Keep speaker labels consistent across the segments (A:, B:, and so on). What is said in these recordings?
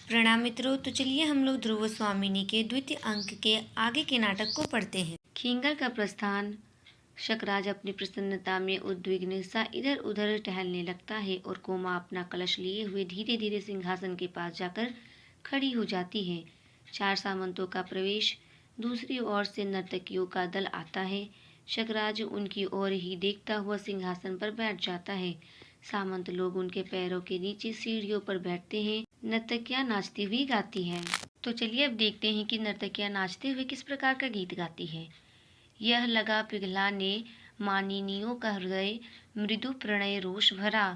A: प्रणाम मित्रों। तो चलिए हम लोग ध्रुव स्वामिनी के द्वितीय अंक के आगे के नाटक को पढ़ते हैं। खींगल का प्रस्थान। शकराज अपनी प्रसन्नता में उद्विग्न सा इधर उधर टहलने लगता है और कोमा अपना कलश लिए हुए धीरे धीरे सिंहासन के पास जाकर खड़ी हो जाती है। 4 सामंतों का प्रवेश। दूसरी ओर से नर्तकियों का दल आता है। शकराज उनकी ओर ही देखता हुआ सिंहासन पर बैठ जाता है। सामंत लोग उनके पैरों के नीचे सीढ़ियों पर बैठते हैं। नर्तकियां नाचती हुई गाती हैं। तो चलिए अब देखते हैं कि नर्तकियां नाचते हुए किस प्रकार का गीत गाती है। यह लगा पिघलाने मानिनियों का हृदय, मृदु प्रणय रोष भरा।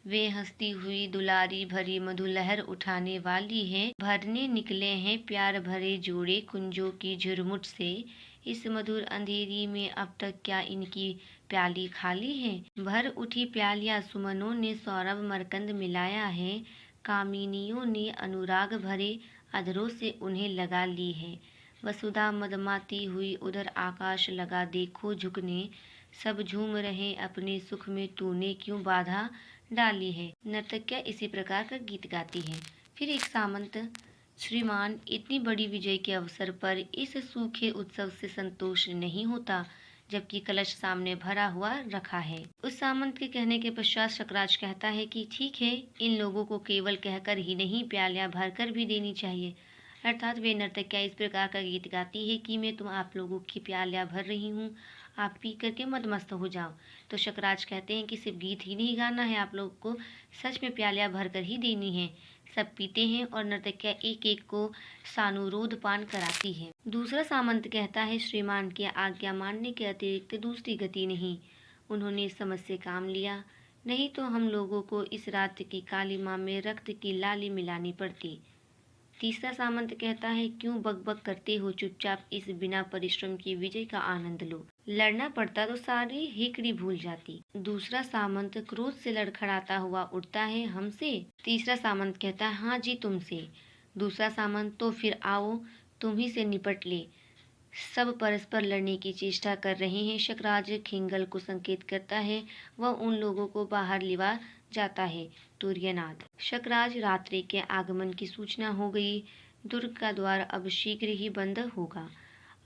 A: वे हंसती हुई दुलारी भरी मधुलहर उठाने वाली है। भरने निकले हैं प्यार भरे जोड़े कुंजों की झुरमुट से। इस मधुर अंधेरी में अब तक क्या इनकी प्याली खाली है। भर उठी प्यालियां सुमनों ने सौरभ मरकंद मिलाया है। कामिनियों ने अनुराग भरे अधरों से उन्हें लगा ली है। वसुधा मदमाती हुई उधर आकाश लगा देखो झुकने। सब झूम रहे अपने सुख में तूने क्यों बाधा डाली है। नर्तकियां इसी प्रकार का गीत गाती है। फिर एक सामंत, श्रीमान, इतनी बड़ी विजय के अवसर पर इस सूखे उत्सव से संतोष नहीं होता, जबकि कलश सामने भरा हुआ रखा है। उस सामंत के कहने के पश्चात शकराज कहता है कि ठीक है, इन लोगों को केवल कहकर ही नहीं प्यालियां भरकर भी देनी चाहिए। अर्थात वे नर्तकियां इस प्रकार का गीत गाती है कि मैं आप लोगों की प्यालियां भर रही हूँ, आप पी करके मदमस्त हो जाओ। तो शकराज कहते हैं कि सिर्फ गीत ही नहीं गाना है, आप लोगों को सच में प्यालियां भर कर ही देनी है। सब पीते हैं और नर्तकियां एक एक को सानुरोध पान कराती है। दूसरा सामंत कहता है, श्रीमान की आज्ञा मानने के अतिरिक्त दूसरी गति नहीं। उन्होंने इस समझ से काम लिया, नहीं तो हम लोगों को इस रात की कालिमा में रक्त की लाली मिलानी पड़ती। तीसरा सामंत कहता है, क्यों बकबक करते हो, चुपचाप इस बिना परिश्रम की विजय का आनंद लो। लड़ना पड़ता तो सारी हेकड़ी भूल जाती। दूसरा सामंत क्रोध से लड़खड़ाता हुआ उठता है, हमसे? तीसरा सामंत कहता है, हाँ जी तुमसे। दूसरा सामंत, तो फिर आओ तुम ही से निपट ले। सब परस्पर लड़ने की चेष्टा कर रहे हैं। शकराज खिंगल को संकेत करता है, वह उन लोगों को बाहर लिवा जाता है। तुर्यनाद। शकराज, रात्रि के आगमन की सूचना हो गई। दुर्ग का द्वार अब शीघ्र ही बंद होगा।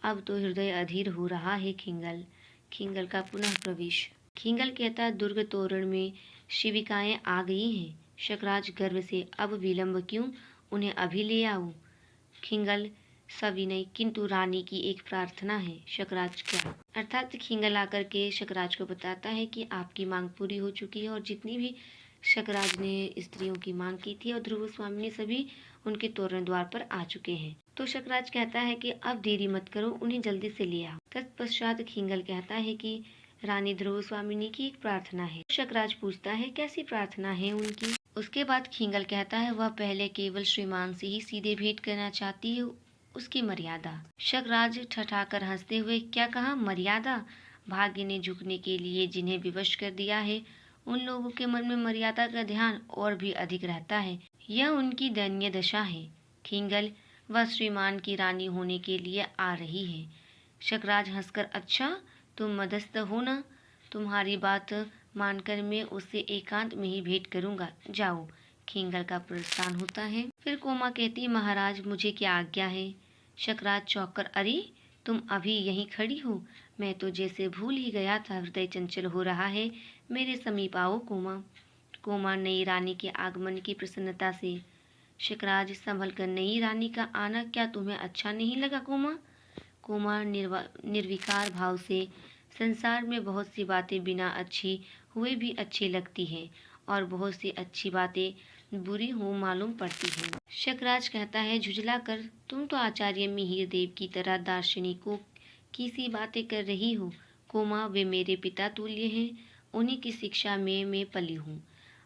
A: अब तो हृदय अधीर हो रहा है। खिंगल। खिंगल का पुनः प्रवेश। खिंगल कहता, दुर्ग तोरण में शिविकाएं आ गई हैं। शकराज गर्व से, अब विलंब क्यों, उन्हें अभी ले आओ। खिंगल सविनय, किंतु रानी की एक प्रार्थना है। शकराज, क्या? अर्थात खिंगल आकर के शकराज को बताता है कि आपकी मांग पूरी हो चुकी है और जितनी भी शकराज ने स्त्रियों की मांग की थी और ध्रुव स्वामी ने सभी उनके तोरण द्वार पर आ चुके हैं। तो शकराज कहता है कि अब देरी मत करो, उन्हें जल्दी से ले आओ। तत्पश्चात खिंगल कहता है कि रानी ध्रुव स्वामिनी की एक प्रार्थना है। शकराज पूछता है, कैसी प्रार्थना है उनकी? उसके बाद खिंगल कहता है, वह पहले केवल श्रीमान से ही सीधे भेंट करना चाहती है, उसकी मर्यादा। शकराज ठठाकर हंसते हुए, क्या कहा, मर्यादा? भाग्य ने झुकने के लिए जिन्हें विवश कर दिया है, उन लोगों के मन में मर्यादा का ध्यान और भी अधिक रहता है। यह उनकी दयनीय दशा है। खिंगल, वह श्रीमान की रानी होने के लिए आ रही है। शकराज हंसकर, अच्छा, तुम मदस्त हो ना? तुम्हारी बात मानकर मैं उससे एकांत में ही भेंट करूंगा, जाओ। खिंगल का प्रस्थान होता है। फिर कोमा कहती, महाराज मुझे क्या आज्ञा है? शकराज चौंक कर, अरे तुम अभी यहीं खड़ी हो, मैं तो जैसे भूल ही गया था, हृदय चंचल हो रहा है, मेरे समीप आओ कोमा। कोमा नई रानी के आगमन की प्रसन्नता से। शकराज संभल कर, नई रानी का आना क्या तुम्हें अच्छा नहीं लगा कोमा? कोमा निर्विकार भाव से, संसार में बहुत सी बातें बिना अच्छी हुए भी अच्छी लगती हैं और बहुत सी अच्छी बातें बुरी हो मालूम पड़ती हैं। शकराज कहता है झुझला कर, तुम तो आचार्य मिहिर देव की तरह दार्शनिकों की सी बातें कर रही हो। कोमा, वे मेरे पिता तुल्य हैं, उन्हीं की शिक्षा में मैं पली हूँ।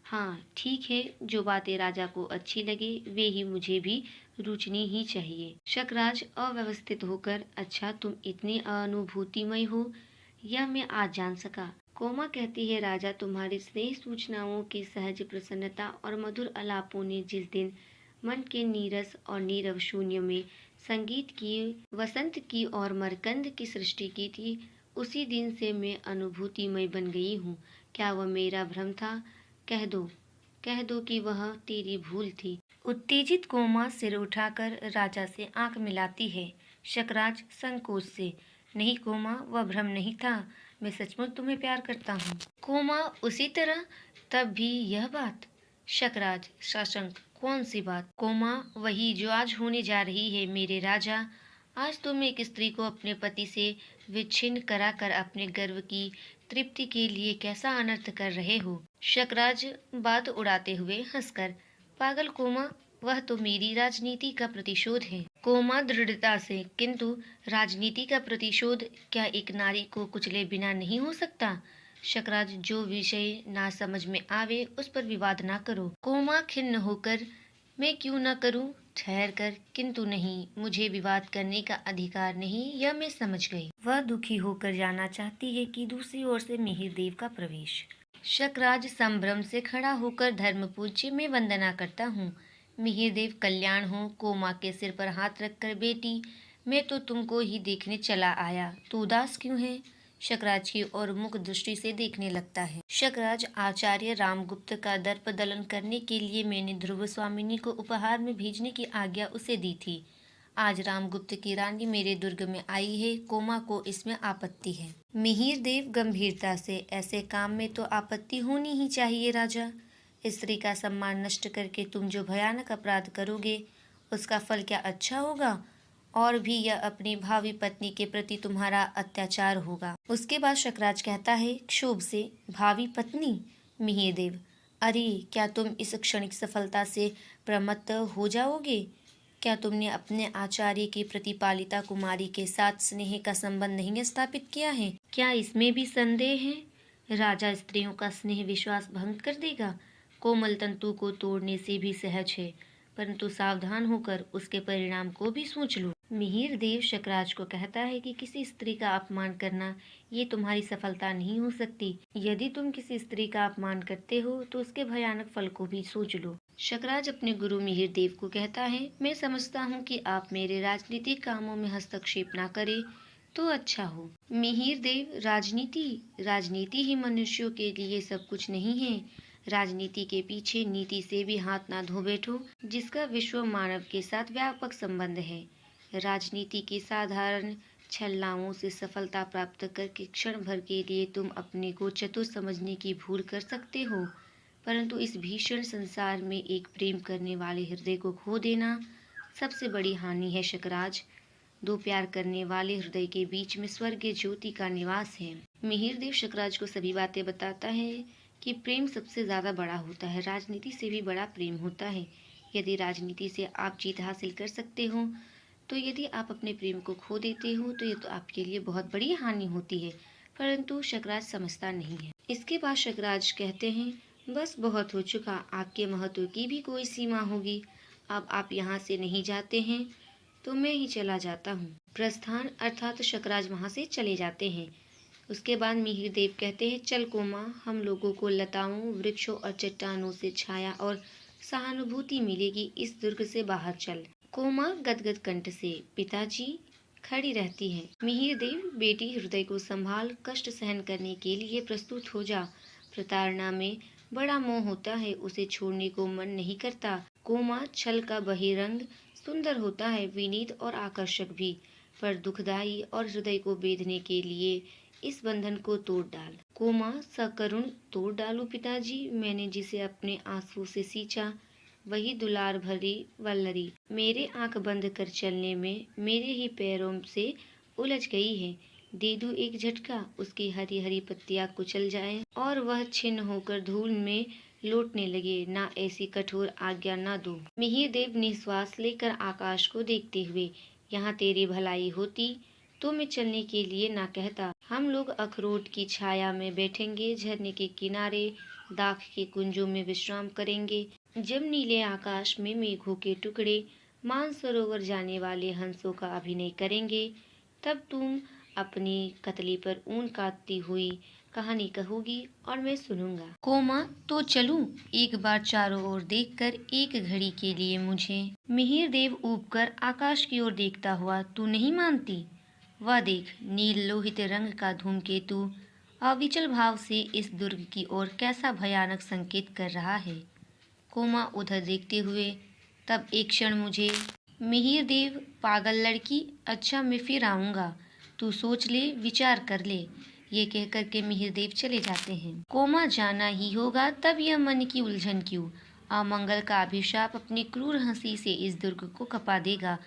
A: हाँ ठीक है, जो बातें राजा को अच्छी लगे वे ही मुझे भी रुचनी ही चाहिए। शकराज अव्यवस्थित होकर, अच्छा तुम इतने अनुभूतिमय हो, यह मैं आज जान सका। कोमा कहती है, राजा तुम्हारी स्नेह सूचनाओं की सहज प्रसन्नता और मधुर अलापों ने जिस दिन मन के नीरस और नीरव शून्य में संगीत की, वसंत की और मरकंद की सृष्टि की थी, उसी दिन से मैं अनुभूतिमय बन गई हूँ। क्या वह मेरा भ्रम था? कह दो, कह दो कि वह तेरी भूल थी। उत्तेजित कोमा सिर उठाकर राजा से आंख मिलाती है। शकराज संकोच से, नहीं कोमा, वह भ्रम नहीं था, मैं सचमुच तुम्हें प्यार करता हूँ। कोमा उसी तरह, तब भी यह बात। शकराज साशंक, कौन सी बात? कोमा, वही जो आज होने जा रही है मेरे राजा। आज तुम एक स्त्री को अपने पति से विच्छिन्न कराकर अपने गर्व की तृप्ति के लिए कैसा अनर्थ कर रहे हो। शकराज बात उड़ाते हुए हंसकर, पागल कोमा, वह तो मेरी राजनीति का प्रतिशोध है। कोमा दृढ़ता से, किंतु राजनीति का प्रतिशोध क्या एक नारी को कुचले बिना नहीं हो सकता? शकराज, जो विषय ना समझ में आवे उस पर विवाद ना करो। कोमा खिन्न होकर, मैं क्यों न करूं, ठहर कर, किंतु नहीं, मुझे विवाद करने का अधिकार नहीं, यह मैं समझ गई। वह दुखी होकर जाना चाहती है कि दूसरी ओर से मिहिरदेव का प्रवेश। शकराज संभ्रम से खड़ा होकर, धर्म पूज्य, मैं वंदना करता हूँ। मिहिरदेव कल्याण हो। कोमा के सिर पर हाथ रखकर, बेटी, मैं तो तुमको ही देखने चला आया, तू उदास क्यों है? शकराज की ओर मुख दृष्टि से देखने लगता है। शकराज, आचार्य रामगुप्त का दर्प दलन करने के लिए मैंने ध्रुव स्वामिनी को उपहार में भेजने की आज्ञा उसे दी थी। आज रामगुप्त की रानी मेरे दुर्ग में आई है, कोमा को इसमें आपत्ति है। मिहिरदेव गंभीरता से, ऐसे काम में तो आपत्ति होनी ही चाहिए राजा। स्त्री का सम्मान नष्ट करके तुम जो भयानक अपराध करोगे, उसका फल क्या अच्छा होगा? और भी यह अपनी भावी पत्नी के प्रति तुम्हारा अत्याचार होगा। उसके बाद शकराज कहता है क्षोभ से, भावी पत्नी? मिहिरदेव, अरे क्या तुम इस क्षणिक सफलता से प्रमत्त हो जाओगे? क्या तुमने अपने आचार्य की प्रतिपालिता कुमारी के साथ स्नेह का संबंध नहीं स्थापित किया है? क्या इसमें भी संदेह है? राजा स्त्रियों का स्नेह विश्वास भंग कर देगा। कोमल तंतु को तोड़ने से भी सहज है, परंतु सावधान होकर उसके परिणाम को भी सोच लो। मिहिरदेव शकराज को कहता है कि किसी स्त्री का अपमान करना ये तुम्हारी सफलता नहीं हो सकती। यदि तुम किसी स्त्री का अपमान करते हो तो उसके भयानक फल को भी सोच लो। शकराज अपने गुरु मिहिरदेव को कहता है, मैं समझता हूँ कि आप मेरे राजनीतिक कामों में हस्तक्षेप न करें तो अच्छा हो। मिहिरदेव, राजनीति ही मनुष्यों के लिए सब कुछ नहीं है। राजनीति के पीछे नीति से भी हाथ ना धो बैठो, जिसका विश्व मानव के साथ व्यापक संबंध है। राजनीति की साधारण छलनाओं से सफलता प्राप्त करके क्षण भर के लिए तुम अपने को चतुर समझने की भूल कर सकते हो, परंतु इस भीषण संसार में एक प्रेम करने वाले हृदय को खो देना सबसे बड़ी हानि है। शकराज, दो प्यार करने वाले हृदय के बीच में स्वर्गीय ज्योति का निवास है। मिहिरदेव शकराज को सभी बातें बताता है कि प्रेम सबसे ज्यादा बड़ा होता है, राजनीति से भी बड़ा प्रेम होता है। यदि राजनीति से आप जीत हासिल कर सकते हो तो यदि आप अपने प्रेम को खो देते हो तो ये तो आपके लिए बहुत बड़ी हानि होती है, परंतु शकराज समझता नहीं है। इसके बाद शकराज कहते हैं, बस बहुत हो चुका, आपके महत्व की भी कोई सीमा होगी। अब आप यहाँ से नहीं जाते हैं तो मैं ही चला जाता हूँ। प्रस्थान अर्थात शकराज वहाँ से चले जाते हैं। उसके बाद मिहिरदेव कहते हैं, चल कोमा, हम लोगों को लताओं, वृक्षों और चट्टानों से छाया और सहानुभूति मिलेगी, इस दुर्ग से बाहर चल। कोमा गदगद कंठ से, पिताजी, खड़ी रहती है। मिहिरदेव, बेटी, हृदय को संभाल, कष्ट सहन करने के लिए प्रस्तुत हो जा। प्रताड़ना में बड़ा मोह होता है, उसे छोड़ने को मन नहीं करता। कोमा, छल का बहिरंग सुंदर होता है, विनीत और आकर्षक भी, पर दुखदायी, और हृदय को बेधने के लिए इस बंधन को तोड़ डाल। कोमा सकरुण, तोड़ डालूं पिताजी? मैंने जिसे अपने आंसू से सींचा वही दुलार भरी वल्लरी मेरे आंख बंद कर चलने में मेरे ही पैरों से उलझ गई है। दे दूं एक झटका, उसकी हरी हरी पत्तियां कुचल जाए और वह छिन्न होकर धूल में लौटने लगे। ना ऐसी कठोर आज्ञा ना दो। मिहिरदेव निश्वास लेकर आकाश को देखते हुए, यहाँ तेरी भलाई होती तो मैं चलने के लिए ना कहता। हम लोग अखरोट की छाया में बैठेंगे, झरने के किनारे दाख के कुंजों में विश्राम करेंगे। जब नीले आकाश में मेघों के टुकड़े मानसरोवर जाने वाले हंसों का अभिनय करेंगे, तब तुम अपनी कतली पर ऊन काटती हुई कहानी कहोगी और मैं सुनूंगा। कोमा, तो चलूं? एक बार चारों ओर देखकर एक घड़ी के लिए मुझे। मिहिरदेव ऊबकर आकाश की ओर देखता हुआ, तू नहीं मानती? वह देख, नील लोहित रंग का धूमकेतु अविचल भाव से इस दुर्ग की ओर कैसा भयानक संकेत कर रहा है। कोमा उधर देखते हुए, तब एक क्षण मुझे, मिहिर देव पागल लड़की, अच्छा मैं फिर आऊँगा, तू सोच ले, विचार कर ले। ये कहकर के मिहिर देव चले जाते हैं। कोमा जाना ही होगा, तब यह मन की उलझन क्यों? अमंगल का अभिशाप अपनी क्रूर हंसी से इस दुर्ग को कपा देगा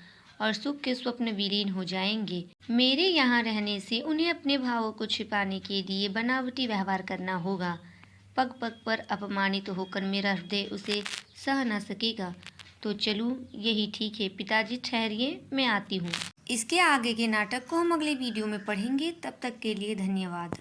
A: और सुख के स्वप्न विलीन हो जाएंगे। मेरे यहाँ रहने से उन्हें अपने भावों को छिपाने के लिए बनावटी व्यवहार करना होगा। पग पग पर अपमानित होकर मेरा हृदय उसे सह न सकेगा। तो चलूं, यही ठीक है। पिताजी ठहरिए, मैं आती हूँ। इसके आगे के नाटक को हम अगले वीडियो में पढ़ेंगे। तब तक के लिए धन्यवाद।